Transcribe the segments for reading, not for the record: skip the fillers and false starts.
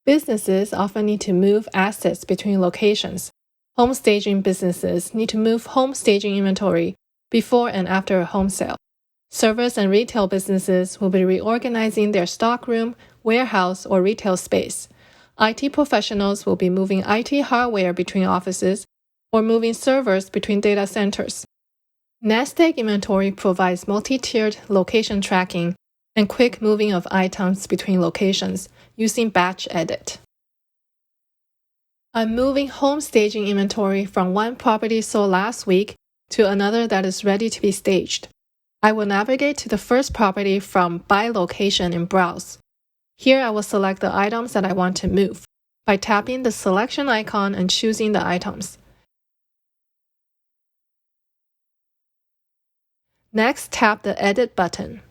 Businesses often need to move assets between locations. Home staging businesses need to move home staging inventory before and after a home sale. Service and retail businesses will be reorganizing their stockroom, warehouse, or retail space. IT professionals will be moving IT hardware between offices or moving servers between data centers. Nest egg inventory provides multi-tiered location tracking and quick moving of items between locations using batch edit. I'm moving home staging inventory from one property sold last week to another that is ready to be staged. I will navigate to the first property from By Location in Browse. Here I will select the items that I want to move by tapping the selection icon and choosing the items. Next, tap the Edit button.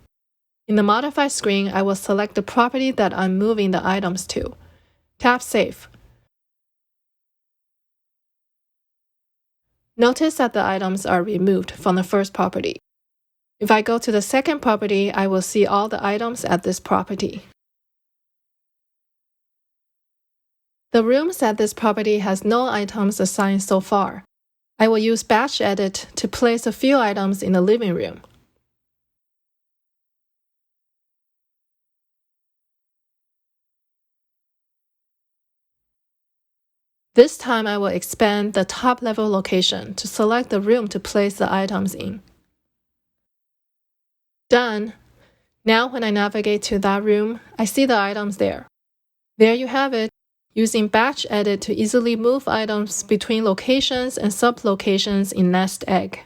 In the Modify screen, I will select the property that I'm moving the items to. Tap Save. Notice that the items are removed from the first property. If I go to the second property, I will see all the items at this property. The rooms at this property has no items assigned so far. I will use Batch Edit to place a few items in the living room. This time I will expand the top-level location to select the room to place the items in. Done. Now when I navigate to that room, I see the items there. There you have it, using Batch Edit to easily move items between locations and sub-locations in Nest Egg.